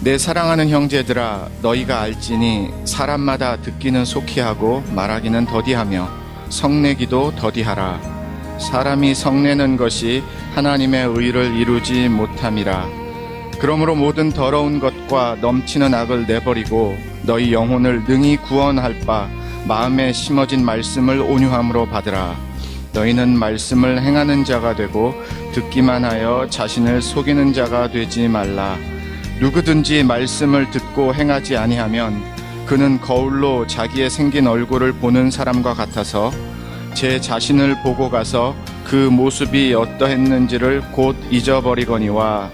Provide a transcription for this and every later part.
내 사랑하는 형제들아, 너희가 알지니 사람마다 듣기는 속히 하고 말하기는 더디하며 성내기도 더디하라. 사람이 성내는 것이 하나님의 의를 이루지 못함이라. 그러므로 모든 더러운 것과 넘치는 악을 내버리고 너희 영혼을 능히 구원할 바 마음에 심어진 말씀을 온유함으로 받으라. 너희는 말씀을 행하는 자가 되고 듣기만 하여 자신을 속이는 자가 되지 말라. 누구든지 말씀을 듣고 행하지 아니하면 그는 거울로 자기의 생긴 얼굴을 보는 사람과 같아서 제 자신을 보고 가서 그 모습이 어떠했는지를 곧 잊어버리거니와,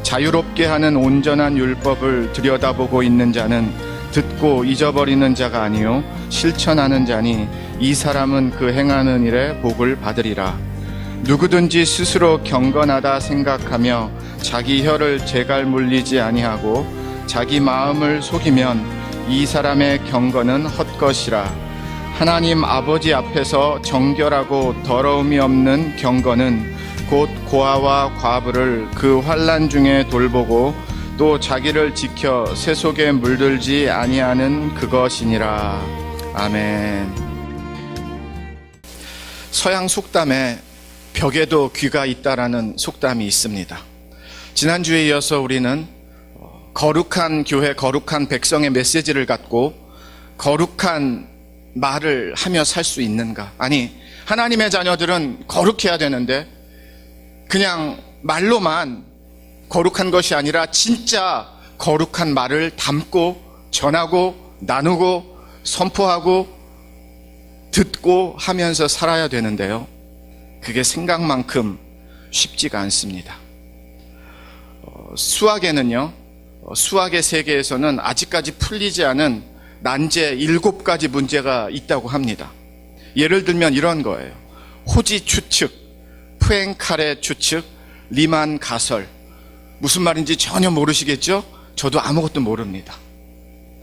자유롭게 하는 온전한 율법을 들여다보고 있는 자는 듣고 잊어버리는 자가 아니요 실천하는 자니 이 사람은 그 행하는 일에 복을 받으리라. 누구든지 스스로 경건하다 생각하며 자기 혀를 제갈 물리지 아니하고 자기 마음을 속이면 이 사람의 경건은 헛것이라. 하나님 아버지 앞에서 정결하고 더러움이 없는 경건은 곧 고아와 과부를 그 환난 중에 돌보고 또 자기를 지켜 새 속에 물들지 아니하는 그것이니라. 아멘. 서양 속담에 벽에도 귀가 있다라는 속담이 있습니다. 지난주에 이어서 우리는 거룩한 교회, 거룩한 백성의 메시지를 갖고 거룩한 말을 하며 살 수 있는가? 아니, 하나님의 자녀들은 거룩해야 되는데 그냥 말로만 거룩한 것이 아니라 진짜 거룩한 말을 담고 전하고 나누고 선포하고 듣고 하면서 살아야 되는데요, 그게 생각만큼 쉽지가 않습니다. 수학에는요, 수학의 세계에서는 아직까지 풀리지 않은 난제 7가지 문제가 있다고 합니다. 예를 들면 이런 거예요. 호지 추측, 푸엥카레 추측, 리만 가설. 무슨 말인지 전혀 모르시겠죠? 저도 아무것도 모릅니다.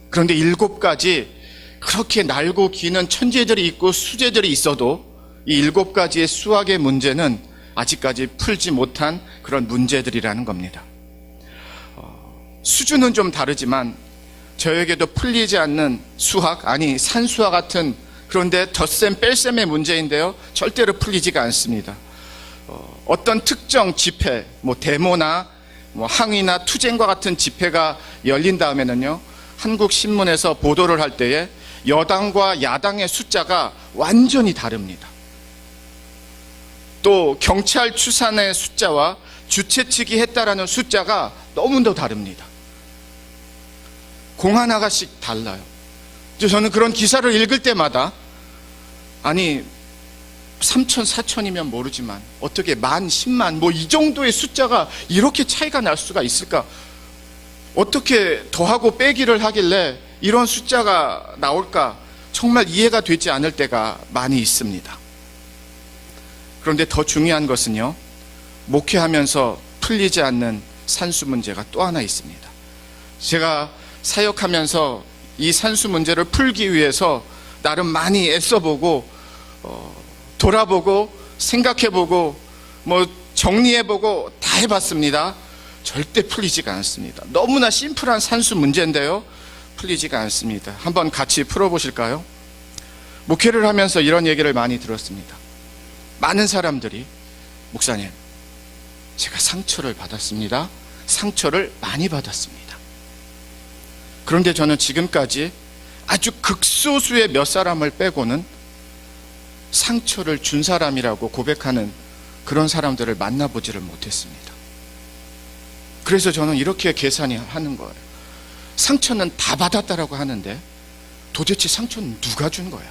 그런데 7가지 그렇게 날고 기는 천재들이 있고 수재들이 있어도 이 7가지의 수학의 문제는 아직까지 풀지 못한 그런 문제들이라는 겁니다. 수준은 좀 다르지만 저에게도 풀리지 않는 수학, 아니 산수와 같은, 그런데 덧셈 뺄셈의 문제인데요, 절대로 풀리지가 않습니다. 어떤 특정 집회, 데모나 항의나 투쟁과 같은 집회가 열린 다음에는요, 한국 신문에서 보도를 할 때에 여당과 야당의 숫자가 완전히 다릅니다. 또 경찰 추산의 숫자와 주최 측이 했다라는 숫자가 너무도 다릅니다. 공 하나씩 달라요. 저는 그런 기사를 읽을 때마다, 아니 3천, 4천이면 모르지만 어떻게 만, 10만 이 정도의 숫자가 이렇게 차이가 날 수가 있을까? 어떻게 더하고 빼기를 하길래 이런 숫자가 나올까? 정말 이해가 되지 않을 때가 많이 있습니다. 그런데 더 중요한 것은요, 목회하면서 풀리지 않는 산수 문제가 또 하나 있습니다. 제가 사역하면서 이 산수 문제를 풀기 위해서 나름 많이 애써보고 돌아보고 생각해보고 정리해보고 다 해봤습니다. 절대 풀리지가 않습니다. 너무나 심플한 산수 문제인데요, 풀리지가 않습니다. 한번 같이 풀어보실까요? 목회를 하면서 이런 얘기를 많이 들었습니다. 많은 사람들이, 목사님, 제가 상처를 받았습니다. 상처를 많이 받았습니다. 그런데 저는 지금까지 아주 극소수의 몇 사람을 빼고는 상처를 준 사람이라고 고백하는 그런 사람들을 만나보지를 못했습니다. 그래서 저는 이렇게 계산이 하는 거예요. 상처는 다 받았다라고 하는데 도대체 상처는 누가 준 거야?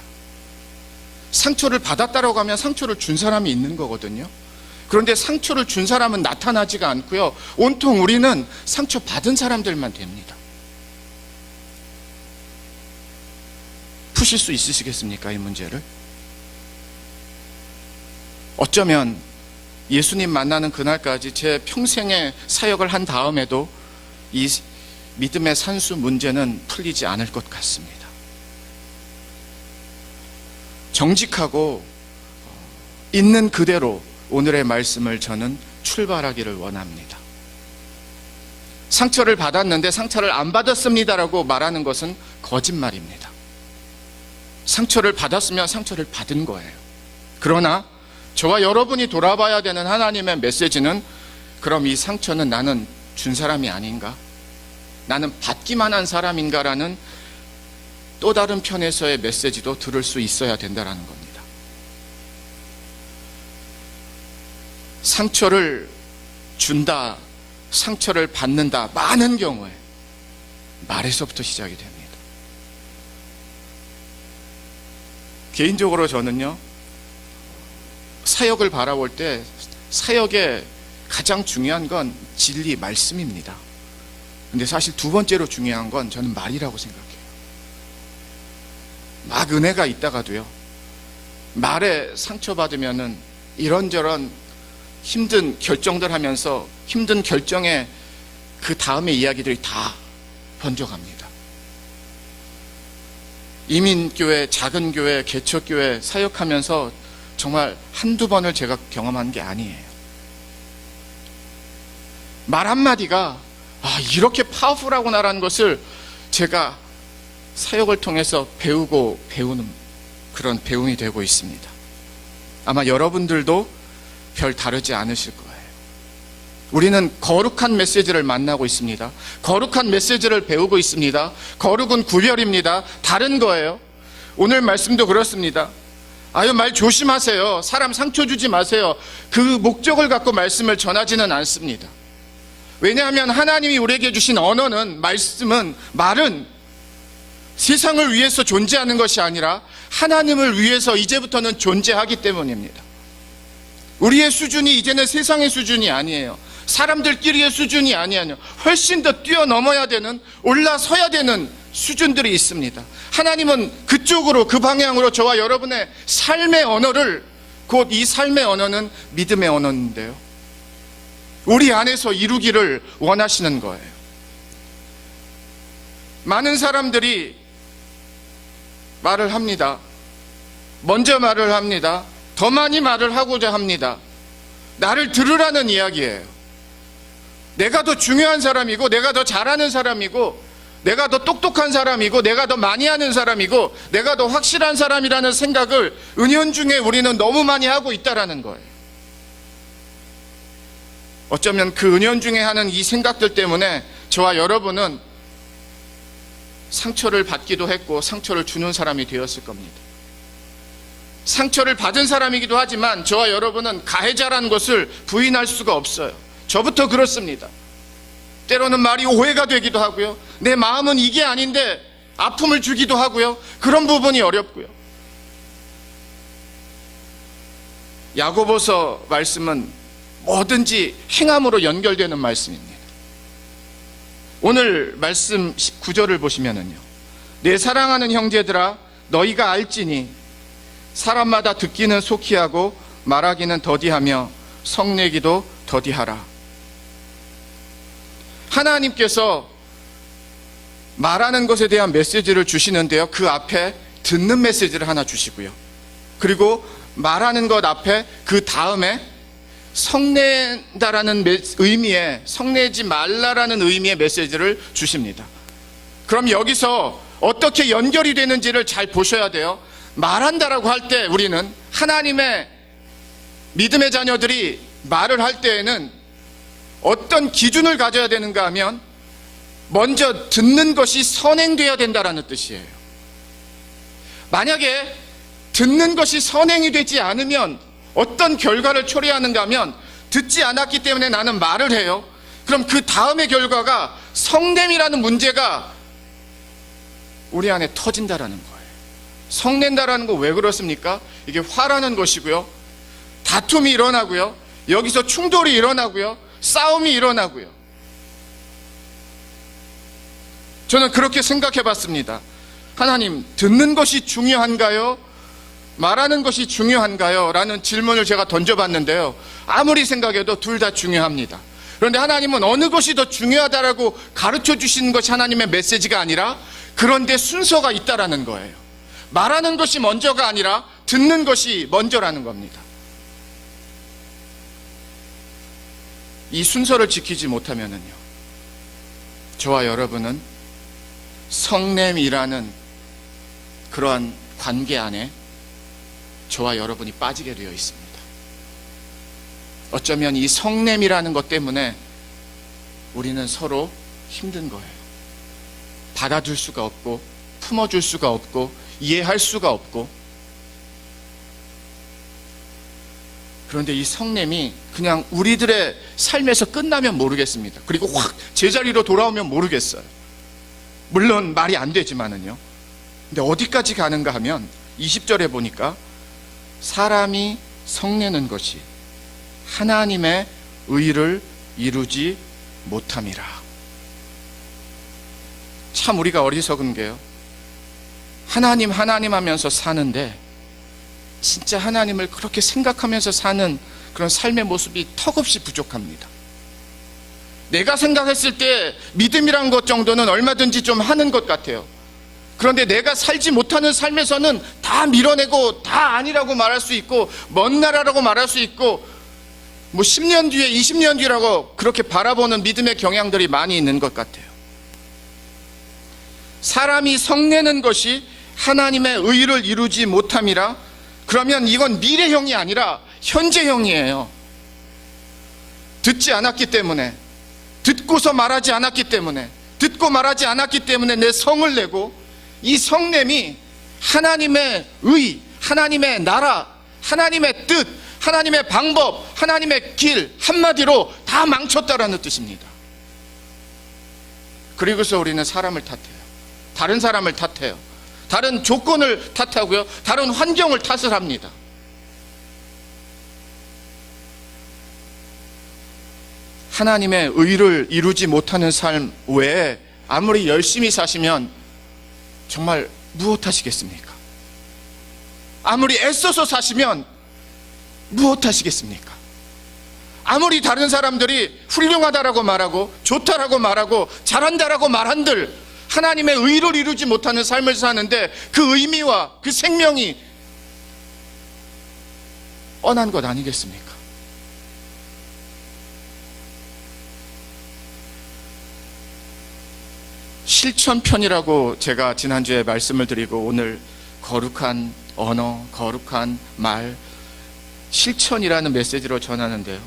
상처를 받았다라고 하면 상처를 준 사람이 있는 거거든요. 그런데 상처를 준 사람은 나타나지가 않고요, 온통 우리는 상처 받은 사람들만 됩니다. 푸실 수 있으시겠습니까, 이 문제를? 어쩌면 예수님 만나는 그날까지 제 평생의 사역을 한 다음에도 이 믿음의 산수 문제는 풀리지 않을 것 같습니다. 정직하고 있는 그대로 오늘의 말씀을 저는 출발하기를 원합니다. 상처를 받았는데 상처를 안 받았습니다라고 말하는 것은 거짓말입니다. 상처를 받았으면 상처를 받은 거예요. 그러나 저와 여러분이 돌아봐야 되는 하나님의 메시지는, 그럼 이 상처는 나는 준 사람이 아닌가? 나는 받기만 한 사람인가라는 또 다른 편에서의 메시지도 들을 수 있어야 된다는 겁니다. 상처를 준다, 상처를 받는다, 많은 경우에 말에서부터 시작이 됩니다. 개인적으로 저는요, 사역을 바라볼 때 사역의 가장 중요한 건 진리, 말씀입니다. 근데 사실 두 번째로 중요한 건 저는 말이라고 생각해요. 막 은혜가 있다가도요, 말에 상처받으면은 이런저런 힘든 결정들 하면서 힘든 결정에 그 다음의 이야기들이 다 번져갑니다. 이민교회, 작은 교회, 개척교회 사역하면서 정말 한두 번을 제가 경험한 게 아니에요. 말 한마디가 이렇게 파워풀하구나라는 것을 제가 사역을 통해서 배우고 배우는 그런 배움이 되고 있습니다. 아마 여러분들도 별 다르지 않으실 거예요. 우리는 거룩한 메시지를 만나고 있습니다. 거룩한 메시지를 배우고 있습니다. 거룩은 구별입니다. 다른 거예요. 오늘 말씀도 그렇습니다. 말 조심하세요. 사람 상처 주지 마세요. 그 목적을 갖고 말씀을 전하지는 않습니다. 왜냐하면 하나님이 우리에게 주신 언어는, 말은 세상을 위해서 존재하는 것이 아니라 하나님을 위해서 이제부터는 존재하기 때문입니다. 우리의 수준이 이제는 세상의 수준이 아니에요. 사람들끼리의 수준이 아니에요. 훨씬 더 뛰어넘어야 되는, 올라서야 되는 수준들이 있습니다. 하나님은 그쪽으로, 그 방향으로 저와 여러분의 삶의 언어를, 곧 이 삶의 언어는 믿음의 언어인데요, 우리 안에서 이루기를 원하시는 거예요. 많은 사람들이 말을 합니다. 먼저 말을 합니다. 더 많이 말을 하고자 합니다. 나를 들으라는 이야기예요. 내가 더 중요한 사람이고, 내가 더 잘하는 사람이고, 내가 더 똑똑한 사람이고, 내가 더 많이 하는 사람이고, 내가 더 확실한 사람이라는 생각을 은연중에 우리는 너무 많이 하고 있다라는 거예요. 어쩌면 그 은연중에 하는 이 생각들 때문에 저와 여러분은 상처를 받기도 했고 상처를 주는 사람이 되었을 겁니다. 상처를 받은 사람이기도 하지만 저와 여러분은 가해자라는 것을 부인할 수가 없어요. 저부터 그렇습니다. 때로는 말이 오해가 되기도 하고요, 내 마음은 이게 아닌데 아픔을 주기도 하고요, 그런 부분이 어렵고요. 야고보서 말씀은 뭐든지 행함으로 연결되는 말씀입니다. 오늘 말씀 19절을 보시면은요, 내 사랑하는 형제들아, 너희가 알지니 사람마다 듣기는 속히 하고 말하기는 더디하며 성내기도 더디하라. 하나님께서 말하는 것에 대한 메시지를 주시는데요, 그 앞에 듣는 메시지를 하나 주시고요, 그리고 말하는 것 앞에 그 다음에 성낸다라는 의미의, 성내지 말라라는 의미의 메시지를 주십니다. 그럼 여기서 어떻게 연결이 되는지를 잘 보셔야 돼요. 말한다라고 할 때 우리는, 하나님의 믿음의 자녀들이 말을 할 때에는 어떤 기준을 가져야 되는가 하면, 먼저 듣는 것이 선행되어야 된다라는 뜻이에요. 만약에 듣는 것이 선행이 되지 않으면 어떤 결과를 초래하는가 하면, 듣지 않았기 때문에 나는 말을 해요. 그럼 그 다음의 결과가 성냄이라는 문제가 우리 안에 터진다라는 거예요. 성낸다라는 거 왜 그렇습니까? 이게 화라는 것이고요, 다툼이 일어나고요, 여기서 충돌이 일어나고요, 싸움이 일어나고요. 저는 그렇게 생각해 봤습니다. 하나님, 듣는 것이 중요한가요? 말하는 것이 중요한가요? 라는 질문을 제가 던져봤는데요, 아무리 생각해도 둘 다 중요합니다. 그런데 하나님은 어느 것이 더 중요하다라고 가르쳐 주시는 것이 하나님의 메시지가 아니라, 그런데 순서가 있다라는 거예요. 말하는 것이 먼저가 아니라 듣는 것이 먼저라는 겁니다. 이 순서를 지키지 못하면은요, 저와 여러분은 성냄이라는 그러한 관계 안에 저와 여러분이 빠지게 되어 있습니다. 어쩌면 이 성냄이라는 것 때문에 우리는 서로 힘든 거예요. 받아줄 수가 없고, 품어줄 수가 없고, 이해할 수가 없고. 그런데 이 성냄이 그냥 우리들의 삶에서 끝나면 모르겠습니다. 그리고 확 제자리로 돌아오면 모르겠어요. 물론 말이 안 되지만은요. 근데 어디까지 가는가 하면 20절에 보니까 사람이 성내는 것이 하나님의 의를 이루지 못함이라. 참 우리가 어리석은 게요, 하나님 하면서 사는데 진짜 하나님을 그렇게 생각하면서 사는 그런 삶의 모습이 턱없이 부족합니다. 내가 생각했을 때 믿음이란 것 정도는 얼마든지 좀 하는 것 같아요. 그런데 내가 살지 못하는 삶에서는 다 밀어내고 다 아니라고 말할 수 있고, 먼 나라라고 말할 수 있고, 뭐 10년 뒤에 20년 뒤라고 그렇게 바라보는 믿음의 경향들이 많이 있는 것 같아요. 사람이 성내는 것이 하나님의 의를 이루지 못함이라. 그러면 이건 미래형이 아니라 현재형이에요. 듣지 않았기 때문에, 듣고서 말하지 않았기 때문에, 듣고 말하지 않았기 때문에 내 성을 내고, 이 성냄이 하나님의 의, 하나님의 나라, 하나님의 뜻, 하나님의 방법, 하나님의 길, 한마디로 다 망쳤다라는 뜻입니다. 그리고서 우리는 사람을 탓해요. 다른 사람을 탓해요. 다른 조건을 탓하고요, 다른 환경을 탓을 합니다. 하나님의 의를 이루지 못하는 삶 외에 아무리 열심히 사시면 정말 무엇 하시겠습니까? 아무리 애써서 사시면 무엇 하시겠습니까? 아무리 다른 사람들이 훌륭하다라고 말하고 좋다라고 말하고 잘한다라고 말한들 하나님의 의를 이루지 못하는 삶을 사는데 그 의미와 그 생명이 뻔한 것 아니겠습니까? 실천편이라고 제가 지난주에 말씀을 드리고, 오늘 거룩한 언어, 거룩한 말, 실천이라는 메시지로 전하는데요,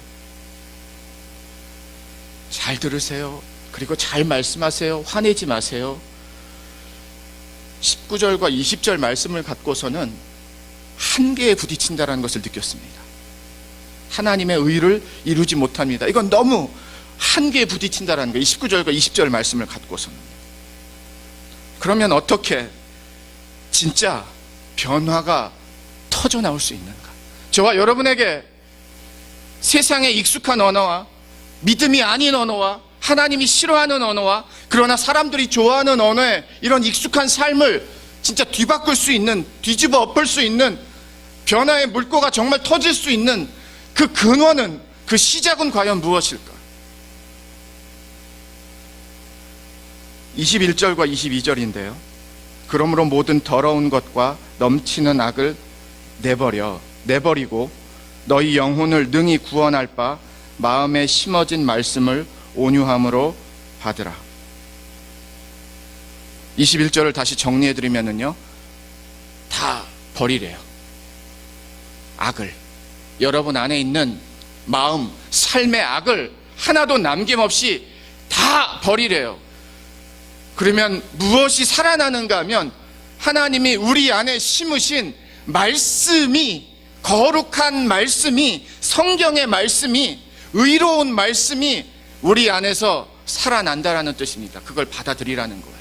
잘 들으세요. 그리고 잘 말씀하세요. 화내지 마세요. 19절과 20절 말씀을 갖고서는 한계에 부딪힌다는 것을 느꼈습니다. 하나님의 의를 이루지 못합니다. 이건 너무 한계에 부딪힌다는 거예요. 19절과 20절 말씀을 갖고서는. 그러면 어떻게 진짜 변화가 터져 나올 수 있는가? 저와 여러분에게 세상에 익숙한 언어와 믿음이 아닌 언어와 하나님이 싫어하는 언어와 그러나 사람들이 좋아하는 언어의 이런 익숙한 삶을 진짜 뒤바꿀 수 있는, 뒤집어 엎을 수 있는, 변화의 물꼬가 정말 터질 수 있는 그 근원은, 그 시작은 과연 무엇일까? 21절과 22절인데요. 그러므로 모든 더러운 것과 넘치는 악을 내버리고 너희 영혼을 능히 구원할 바 마음에 심어진 말씀을 온유함으로 받으라. 21절을 다시 정리해드리면요, 다 버리래요. 악을, 여러분 안에 있는 마음, 삶의 악을 하나도 남김없이 다 버리래요. 그러면 무엇이 살아나는가 하면 하나님이 우리 안에 심으신 말씀이, 거룩한 말씀이, 성경의 말씀이, 의로운 말씀이 우리 안에서 살아난다라는 뜻입니다. 그걸 받아들이라는 거예요.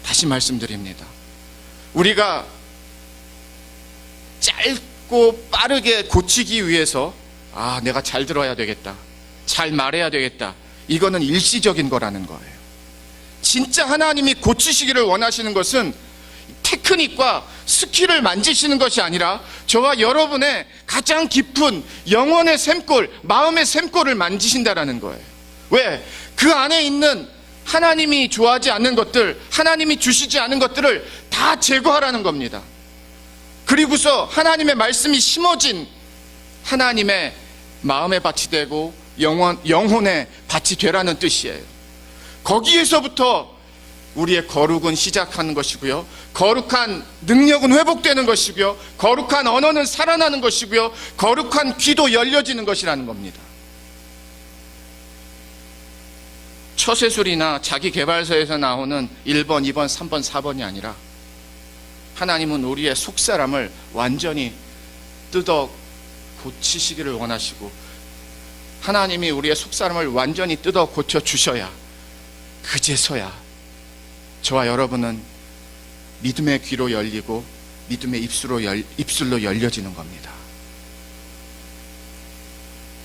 다시 말씀드립니다. 우리가 짧고 빠르게 고치기 위해서 내가 잘 들어야 되겠다, 잘 말해야 되겠다, 이거는 일시적인 거라는 거예요. 진짜 하나님이 고치시기를 원하시는 것은 테크닉과 스킬을 만지시는 것이 아니라 저와 여러분의 가장 깊은 영혼의 샘골, 마음의 샘골을 만지신다라는 거예요. 왜? 그 안에 있는 하나님이 좋아하지 않는 것들, 하나님이 주시지 않은 것들을 다 제거하라는 겁니다. 그리고서 하나님의 말씀이 심어진 하나님의 마음의 밭이 되고 영혼의 밭이 되라는 뜻이에요. 거기에서부터 우리의 거룩은 시작하는 것이고요, 거룩한 능력은 회복되는 것이고요, 거룩한 언어는 살아나는 것이고요, 거룩한 귀도 열려지는 것이라는 겁니다. 처세술이나 자기개발서에서 나오는 1번, 2번, 3번, 4번이 아니라 하나님은 우리의 속사람을 완전히 뜯어 고치시기를 원하시고, 하나님이 우리의 속사람을 완전히 뜯어 고쳐 주셔야 그제서야 저와 여러분은 믿음의 귀로 열리고 믿음의 입술로 열려지는 겁니다.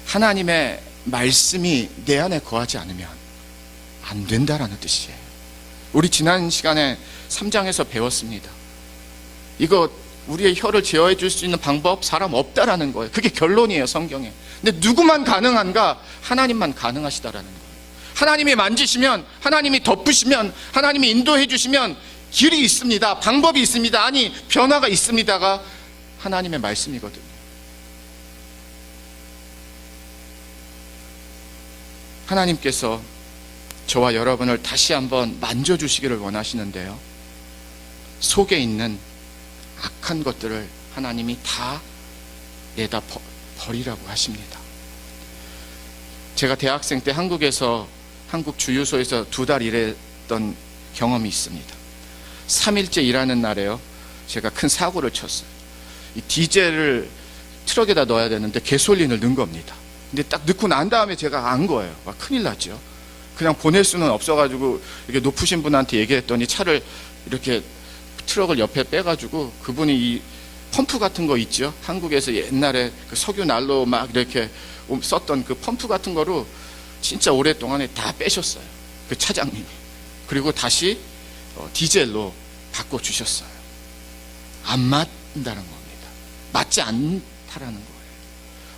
하나님의 말씀이 내 안에 거하지 않으면 안 된다라는 뜻이에요. 우리 지난 시간에 3장에서 배웠습니다. 이거 우리의 혀를 제어해 줄 수 있는 방법, 사람 없다라는 거예요. 그게 결론이에요, 성경에. 근데 누구만 가능한가? 하나님만 가능하시다라는 거예요. 하나님이 만지시면, 하나님이 덮으시면, 하나님이 인도해 주시면 길이 있습니다, 방법이 있습니다, 아니 변화가 있습니다가 하나님의 말씀이거든요. 하나님께서 저와 여러분을 다시 한번 만져주시기를 원하시는데요, 속에 있는 악한 것들을 하나님이 다 내다 버리라고 하십니다. 제가 대학생 때 한국에서, 한국 주유소에서 2달 일했던 경험이 있습니다. 3일째 일하는 날에요, 제가 큰 사고를 쳤어요. 이 디젤을 트럭에다 넣어야 되는데 가솔린을 넣은 겁니다. 근데 딱 넣고 난 다음에 제가 안 거예요. 큰일 났죠. 그냥 보낼 수는 없어가지고 이렇게 높으신 분한테 얘기했더니 차를 이렇게 트럭을 옆에 빼가지고, 그분이 이 펌프 같은 거 있죠, 한국에서 옛날에 그 석유 난로 막 이렇게 썼던 그 펌프 같은 거로 진짜 오랫동안에 다 빼셨어요, 그 차장님이. 그리고 다시 디젤로 바꿔주셨어요. 안 맞는다는 겁니다. 맞지 않다라는 거예요.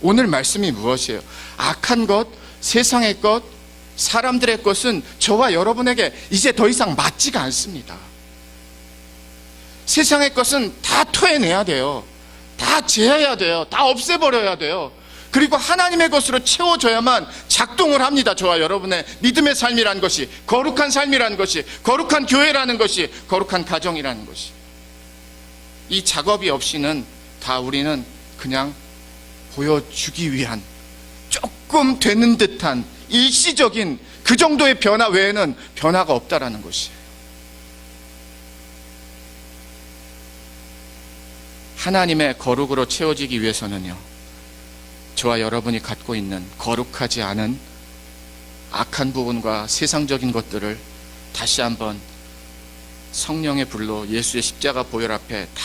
오늘 말씀이 무엇이에요? 악한 것, 세상의 것, 사람들의 것은 저와 여러분에게 이제 더 이상 맞지가 않습니다. 세상의 것은 다 토해내야 돼요. 다 제해야 돼요. 다 없애버려야 돼요. 그리고 하나님의 것으로 채워져야만 작동을 합니다. 저와 여러분의 믿음의 삶이라는 것이, 거룩한 삶이라는 것이, 거룩한 교회라는 것이, 거룩한 가정이라는 것이. 이 작업이 없이는 다 우리는 그냥 보여주기 위한 조금 되는 듯한 일시적인 그 정도의 변화 외에는 변화가 없다라는 것이에요. 하나님의 거룩으로 채워지기 위해서는요, 저와 여러분이 갖고 있는 거룩하지 않은 악한 부분과 세상적인 것들을 다시 한번 성령의 불로 예수의 십자가 보혈 앞에 다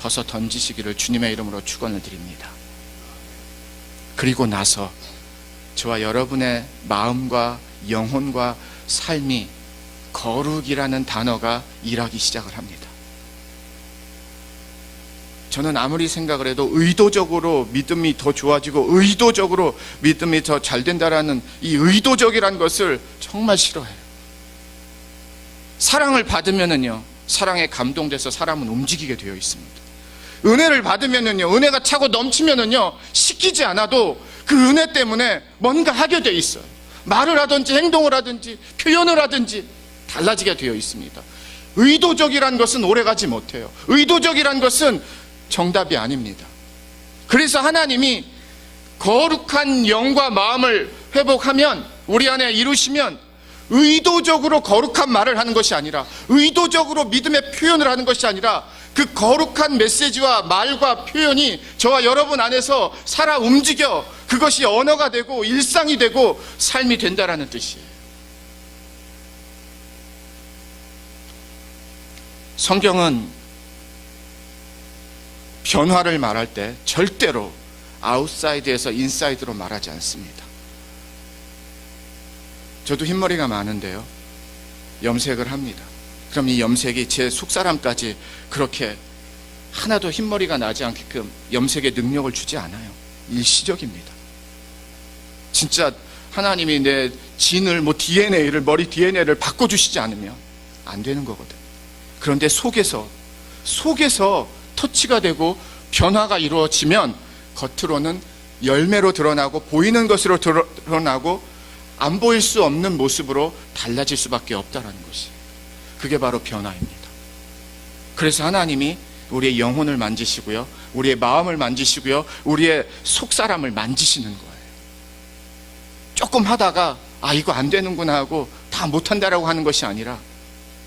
벗어 던지시기를 주님의 이름으로 축원을 드립니다. 그리고 나서 저와 여러분의 마음과 영혼과 삶이 거룩이라는 단어가 일하기 시작을 합니다. 저는 아무리 생각을 해도 의도적으로 믿음이 더 좋아지고 의도적으로 믿음이 더 잘 된다라는 이 의도적이라는 것을 정말 싫어해요. 사랑을 받으면은요, 사랑에 감동돼서 사람은 움직이게 되어 있습니다. 은혜를 받으면은요, 은혜가 차고 넘치면은요, 시키지 않아도 그 은혜 때문에 뭔가 하게 되어 있어요. 말을 하든지 행동을 하든지 표현을 하든지 달라지게 되어 있습니다. 의도적이란 것은 오래가지 못해요. 의도적이란 것은 정답이 아닙니다. 그래서 하나님이 거룩한 영과 마음을 회복하면, 우리 안에 이루시면 의도적으로 거룩한 말을 하는 것이 아니라, 의도적으로 믿음의 표현을 하는 것이 아니라, 그 거룩한 메시지와 말과 표현이 저와 여러분 안에서 살아 움직여 그것이 언어가 되고 일상이 되고 삶이 된다라는 뜻이에요. 성경은 변화를 말할 때 절대로 아웃사이드에서 인사이드로 말하지 않습니다. 저도 흰머리가 많은데요, 염색을 합니다. 그럼 이 염색이 제 속사람까지 그렇게 하나도 흰머리가 나지 않게끔 염색의 능력을 주지 않아요. 일시적입니다. 진짜 하나님이 내 진을, 머리 DNA를 바꿔주시지 않으면 안 되는 거거든. 그런데 속에서 터치가 되고 변화가 이루어지면 겉으로는 열매로 드러나고 보이는 것으로 드러나고 안 보일 수 없는 모습으로 달라질 수밖에 없다는 것이, 그게 바로 변화입니다. 그래서 하나님이 우리의 영혼을 만지시고요, 우리의 마음을 만지시고요, 우리의 속사람을 만지시는 거예요. 조금 하다가 이거 안 되는구나 하고 다 못한다라고 하는 것이 아니라,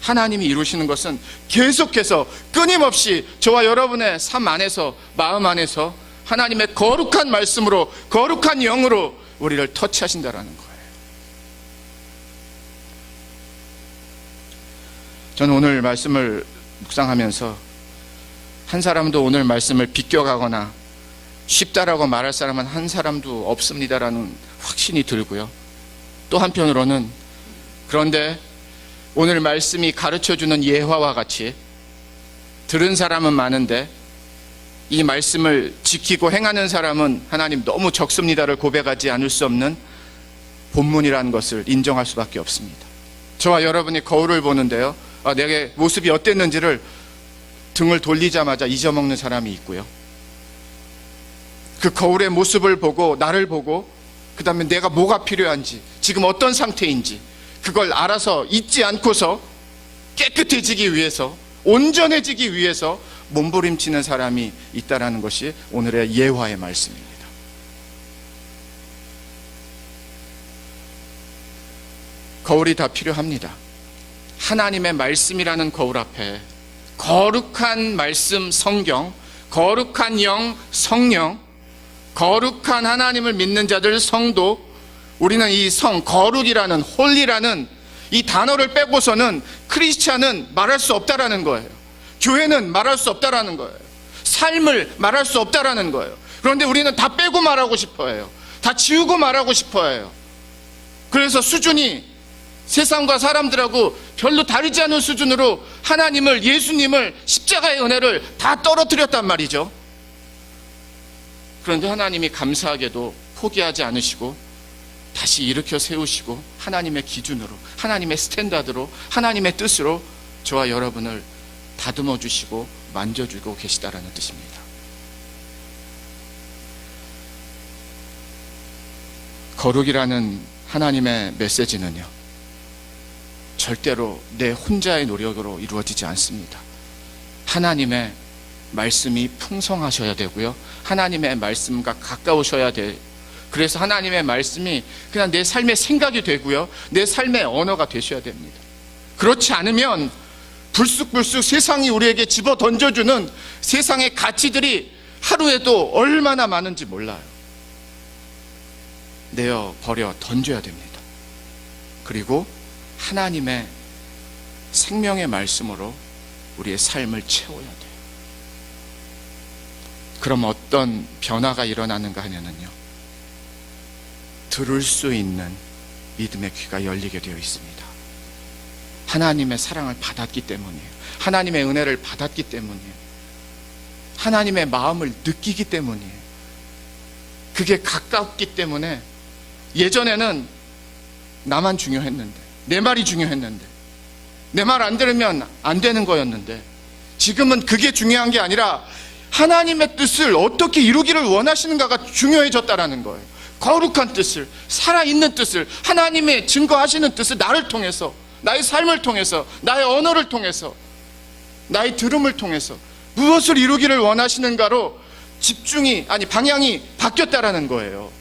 하나님이 이루시는 것은 계속해서 끊임없이 저와 여러분의 삶 안에서, 마음 안에서 하나님의 거룩한 말씀으로, 거룩한 영으로 우리를 터치하신다라는 거예요. 저는 오늘 말씀을 묵상하면서 한 사람도 오늘 말씀을 비껴가거나 쉽다라고 말할 사람은 한 사람도 없습니다라는 확신이 들고요. 또 한편으로는, 그런데 오늘 말씀이 가르쳐주는 예화와 같이 들은 사람은 많은데 이 말씀을 지키고 행하는 사람은 하나님 너무 적습니다를 고백하지 않을 수 없는 본문이라는 것을 인정할 수밖에 없습니다. 저와 여러분이 거울을 보는데요, 내게 모습이 어땠는지를 등을 돌리자마자 잊어먹는 사람이 있고요, 그 거울의 모습을 보고, 나를 보고, 그 다음에 내가 뭐가 필요한지, 지금 어떤 상태인지 그걸 알아서 잊지 않고서 깨끗해지기 위해서, 온전해지기 위해서 몸부림치는 사람이 있다라는 것이 오늘의 예화의 말씀입니다. 거울이 다 필요합니다. 하나님의 말씀이라는 거울 앞에 거룩한 말씀 성경, 거룩한 영 성령, 거룩한 하나님을 믿는 자들 성도, 우리는 이 거룩이라는, 홀리라는 이 단어를 빼고서는 크리스찬은 말할 수 없다라는 거예요. 교회는 말할 수 없다라는 거예요. 삶을 말할 수 없다라는 거예요. 그런데 우리는 다 빼고 말하고 싶어 해요. 다 지우고 말하고 싶어 해요. 그래서 수준이 세상과 사람들하고 별로 다르지 않은 수준으로 하나님을, 예수님을, 십자가의 은혜를 다 떨어뜨렸단 말이죠. 그런데 하나님이 감사하게도 포기하지 않으시고 다시 일으켜 세우시고 하나님의 기준으로, 하나님의 스탠다드로, 하나님의 뜻으로 저와 여러분을 다듬어 주시고 만져주고 계시다라는 뜻입니다. 거룩이라는 하나님의 메시지는요, 절대로 내 혼자의 노력으로 이루어지지 않습니다. 하나님의 말씀이 풍성하셔야 되고요, 하나님의 말씀과 가까우셔야 돼요. 그래서 하나님의 말씀이 그냥 내 삶의 생각이 되고요, 내 삶의 언어가 되셔야 됩니다. 그렇지 않으면 불쑥불쑥 세상이 우리에게 집어 던져주는 세상의 가치들이 하루에도 얼마나 많은지 몰라요. 내어 버려 던져야 됩니다. 그리고 하나님의 생명의 말씀으로 우리의 삶을 채워야 돼요. 그럼 어떤 변화가 일어나는가 하면요, 들을 수 있는 믿음의 귀가 열리게 되어 있습니다. 하나님의 사랑을 받았기 때문이에요. 하나님의 은혜를 받았기 때문이에요. 하나님의 마음을 느끼기 때문이에요. 그게 가깝기 때문에, 예전에는 나만 중요했는데, 내 말이 중요했는데, 내 말 안 들으면 안 되는 거였는데, 지금은 그게 중요한 게 아니라 하나님의 뜻을 어떻게 이루기를 원하시는가가 중요해졌다라는 거예요. 거룩한 뜻을, 살아있는 뜻을, 하나님의 증거하시는 뜻을 나를 통해서, 나의 삶을 통해서, 나의 언어를 통해서, 나의 들음을 통해서 무엇을 이루기를 원하시는가로 방향이 바뀌었다라는 거예요.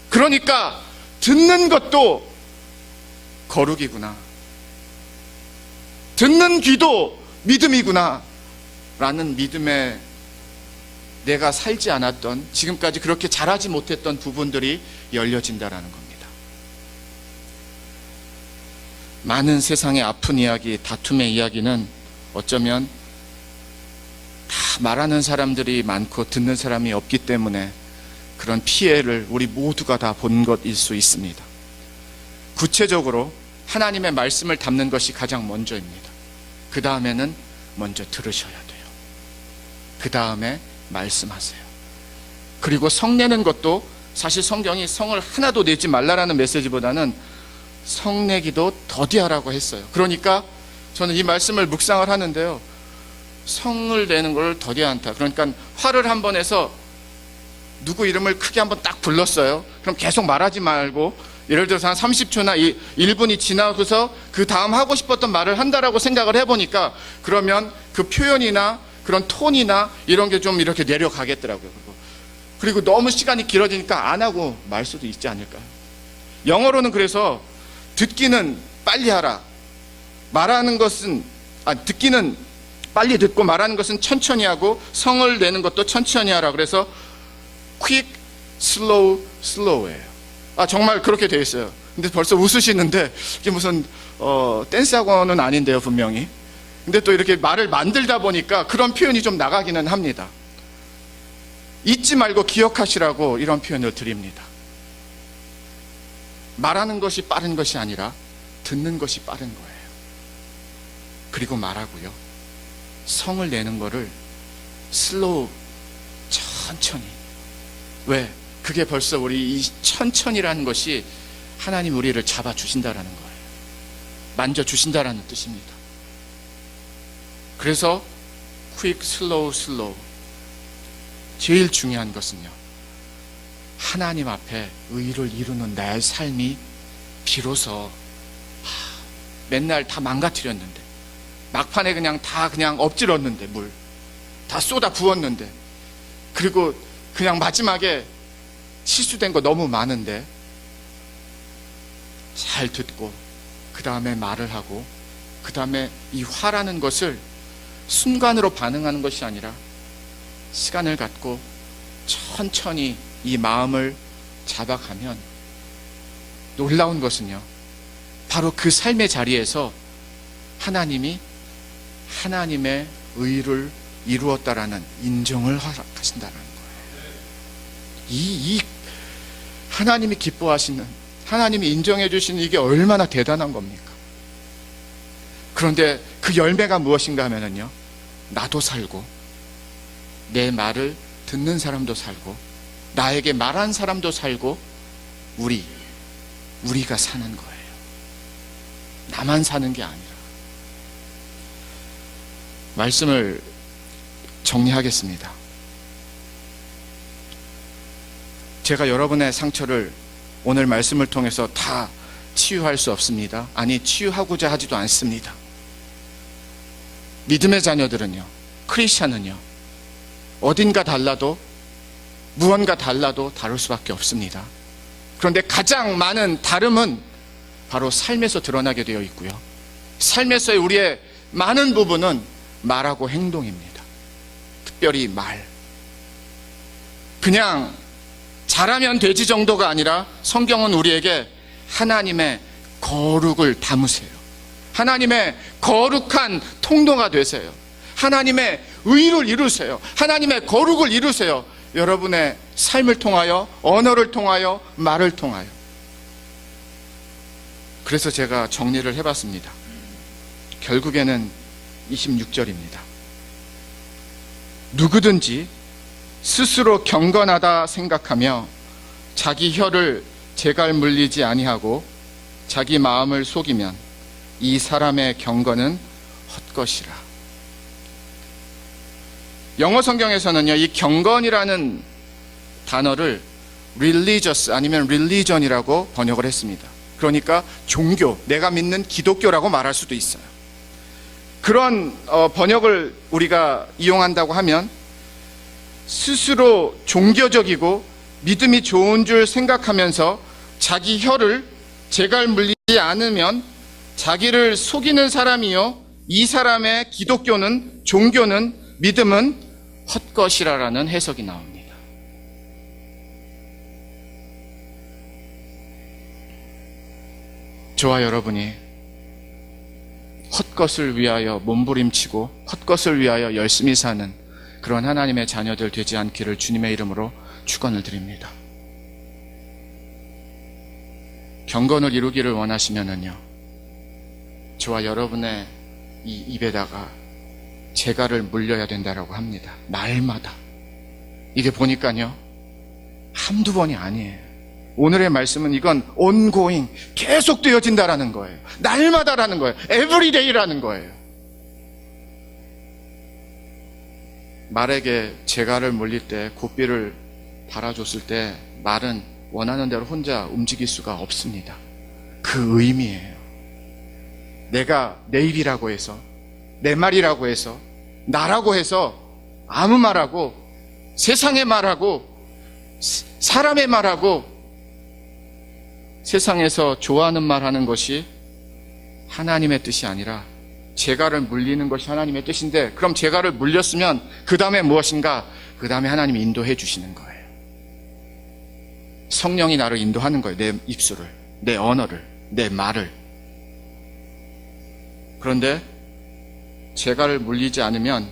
그러니까 듣는 것도 거룩이구나, 듣는 귀도 믿음이구나 라는 믿음에 내가 살지 않았던, 지금까지 그렇게 잘하지 못했던 부분들이 열려진다라는 겁니다. 많은 세상의 아픈 이야기, 다툼의 이야기는 어쩌면 다 말하는 사람들이 많고 듣는 사람이 없기 때문에 그런 피해를 우리 모두가 다 본 것일 수 있습니다. 구체적으로 하나님의 말씀을 담는 것이 가장 먼저입니다. 그 다음에는 먼저 들으셔야 돼요. 그 다음에 말씀하세요. 그리고 성 내는 것도, 사실 성경이 성을 하나도 내지 말라라는 메시지보다는 성 내기도 더디하라고 했어요. 그러니까 저는 이 말씀을 묵상을 하는데요, 성을 내는 걸 더디하다, 그러니까 화를 한 번 해서 누구 이름을 크게 한번 딱 불렀어요. 그럼 계속 말하지 말고 예를 들어서 한 30초나 1분이 지나고서 그 다음 하고 싶었던 말을 한다라고 생각을 해보니까 그러면 그 표현이나 그런 톤이나 이런 게 좀 이렇게 내려가겠더라고요. 그리고 너무 시간이 길어지니까 안 하고 말 수도 있지 않을까. 영어로는 그래서 듣기는 빨리 하라. 말하는 것은 듣기는 빨리 듣고 말하는 것은 천천히 하고 성을 내는 것도 천천히 하라. 그래서 quick, slow, slow예요. 정말 그렇게 되어 있어요. 근데 벌써 웃으시는데 이게 무슨 댄스 학원은 아닌데요, 분명히. 근데 또 이렇게 말을 만들다 보니까 그런 표현이 좀 나가기는 합니다. 잊지 말고 기억하시라고 이런 표현을 드립니다. 말하는 것이 빠른 것이 아니라 듣는 것이 빠른 거예요. 그리고 말하고요. 성을 내는 거를 슬로우, 천천히. 왜? 그게 벌써 우리 이 천천히라는 것이 하나님 우리를 잡아주신다라는 거예요. 만져주신다라는 뜻입니다. 그래서 quick, slow, slow. 제일 중요한 것은요. 하나님 앞에 의를 이루는 나의 삶이 비로소 맨날 다 망가뜨렸는데 막판에 그냥 엎질렀는데 물 다 쏟아 부었는데 그리고 그냥 마지막에 실수된 거 너무 많은데 잘 듣고 그 다음에 말을 하고 그 다음에 이 화라는 것을 순간으로 반응하는 것이 아니라 시간을 갖고 천천히 이 마음을 잡아가면 놀라운 것은요, 바로 그 삶의 자리에서 하나님이 하나님의 의를 이루었다라는 인정을 허락하신다는 거예요. 이 하나님이 기뻐하시는, 하나님이 인정해 주시는 이게 얼마나 대단한 겁니까? 그런데 그 열매가 무엇인가 하면은요, 나도 살고 내 말을 듣는 사람도 살고 나에게 말한 사람도 살고 우리가 사는 거예요. 나만 사는 게 아니라. 말씀을 정리하겠습니다. 제가 여러분의 상처를 오늘 말씀을 통해서 다 치유할 수 없습니다. 아니, 치유하고자 하지도 않습니다. 믿음의 자녀들은요, 크리스찬은요, 어딘가 달라도 무언가 달라도 다를 수밖에 없습니다. 그런데 가장 많은 다름은 바로 삶에서 드러나게 되어 있고요. 삶에서의 우리의 많은 부분은 말하고 행동입니다. 특별히 말. 그냥 잘하면 되지 정도가 아니라 성경은 우리에게 하나님의 거룩을 담으세요. 하나님의 거룩한 통로가 되세요. 하나님의 의를 이루세요. 하나님의 거룩을 이루세요. 여러분의 삶을 통하여, 언어를 통하여, 말을 통하여. 그래서 제가 정리를 해봤습니다. 결국에는 26절입니다. 누구든지 스스로 경건하다 생각하며 자기 혀를 재갈 물리지 아니하고 자기 마음을 속이면 이 사람의 경건은 헛것이라. 영어 성경에서는요, 이 경건이라는 단어를 religious 아니면 religion이라고 번역을 했습니다. 그러니까 종교, 내가 믿는 기독교라고 말할 수도 있어요. 그런 번역을 우리가 이용한다고 하면 스스로 종교적이고 믿음이 좋은 줄 생각하면서 자기 혀를 재갈 물리지 않으면 자기를 속이는 사람이요, 이 사람의 기독교는, 종교는, 믿음은 헛것이라라는 해석이 나옵니다. 저와 여러분이 헛것을 위하여 몸부림치고 헛것을 위하여 열심히 사는 그런 하나님의 자녀들 되지 않기를 주님의 이름으로 축원을 드립니다. 경건을 이루기를 원하시면은요, 저와 여러분의 이 입에다가 재갈을 물려야 된다라고 합니다. 날마다. 이게 보니까요, 한두 번이 아니에요. 오늘의 말씀은 이건 ongoing, 계속 되어진다라는 거예요. 날마다라는 거예요. everyday라는 거예요. 말에게 재갈을 물릴 때 고삐를 달아줬을 때 말은 원하는 대로 혼자 움직일 수가 없습니다. 그 의미예요. 내가 내 입이라고 해서, 내 말이라고 해서, 나라고 해서 아무 말하고, 세상의 말하고, 사람의 말하고, 세상에서 좋아하는 말 하는 것이 하나님의 뜻이 아니라 재갈을 물리는 것이 하나님의 뜻인데, 그럼 재갈을 물렸으면 그 다음에 무엇인가? 그 다음에 하나님이 인도해 주시는 거예요. 성령이 나를 인도하는 거예요. 내 입술을, 내 언어를, 내 말을. 그런데 재갈을 물리지 않으면,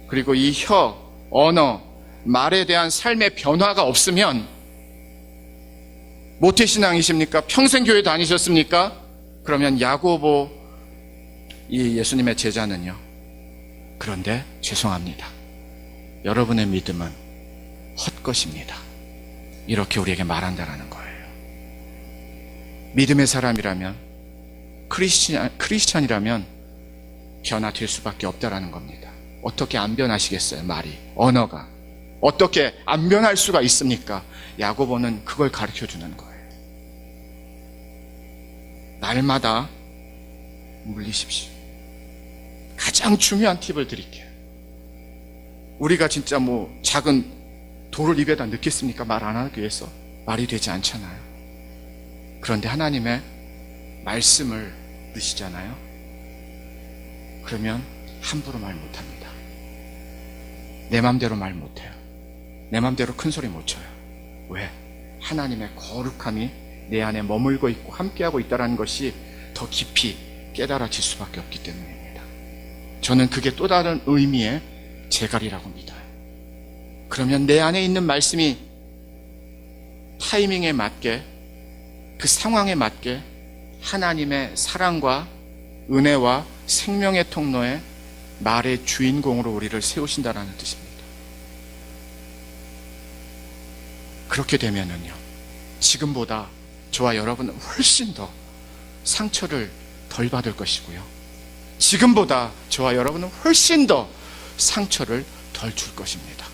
그리고 이 혀, 언어, 말에 대한 삶의 변화가 없으면 모태신앙이십니까? 평생 교회 다니셨습니까? 그러면 야고보 이 예수님의 제자는요. 그런데 죄송합니다. 여러분의 믿음은 헛것입니다. 이렇게 우리에게 말한다라는 거예요. 믿음의 사람이라면, 크리스찬이라면 변화될 수밖에 없다라는 겁니다. 어떻게 안 변하시겠어요? 말이, 언어가 어떻게 안 변할 수가 있습니까? 야고보는 그걸 가르쳐 주는 거예요. 날마다 물리십시오. 가장 중요한 팁을 드릴게요. 우리가 진짜 작은 돌을 입에다 넣겠습니까? 말 안 하기 위해서. 말이 되지 않잖아요. 그런데 하나님의 말씀을 넣으시잖아요. 그러면 함부로 말 못합니다. 내 맘대로 말 못해요. 내 맘대로 큰 소리 못 쳐요. 왜? 하나님의 거룩함이 내 안에 머물고 있고 함께하고 있다는 것이 더 깊이 깨달아질 수밖에 없기 때문입니다. 저는 그게 또 다른 의미의 재갈이라고 믿어요. 그러면 내 안에 있는 말씀이 타이밍에 맞게, 그 상황에 맞게 하나님의 사랑과 은혜와 생명의 통로에 말의 주인공으로 우리를 세우신다는 뜻입니다. 그렇게 되면은요, 지금보다 저와 여러분은 훨씬 더 상처를 덜 받을 것이고요, 지금보다 저와 여러분은 훨씬 더 상처를 덜 줄 것입니다.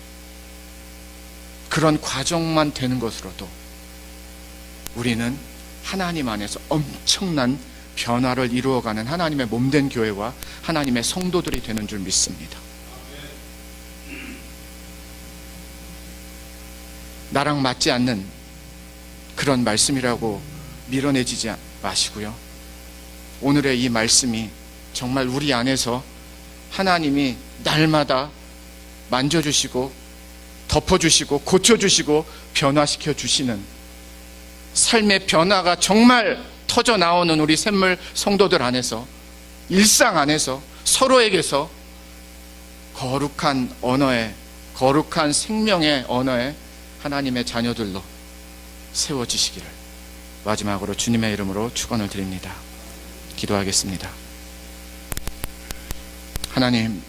그런 과정만 되는 것으로도 우리는 하나님 안에서 엄청난 변화를 이루어가는 하나님의 몸된 교회와 하나님의 성도들이 되는 줄 믿습니다. 나랑 맞지 않는 그런 말씀이라고 밀어내지지 마시고요, 오늘의 이 말씀이 정말 우리 안에서 하나님이 날마다 만져주시고 덮어주시고 고쳐주시고 변화시켜 주시는 삶의 변화가 정말 터져 나오는 우리 샘물 성도들 안에서, 일상 안에서 서로에게서 거룩한 언어에, 거룩한 생명의 언어에 하나님의 자녀들로 세워지시기를 마지막으로 주님의 이름으로 축원을 드립니다. 기도하겠습니다. 하나님,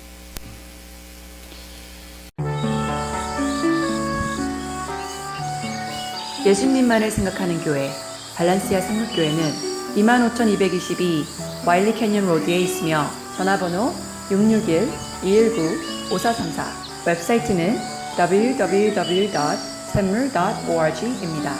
예수님만을 생각하는 교회 발란시아 생물교회는 25,222 와일리 캐년 로드에 있으며 전화번호 661-219-5434, 웹사이트는 www.샘물.org입니다.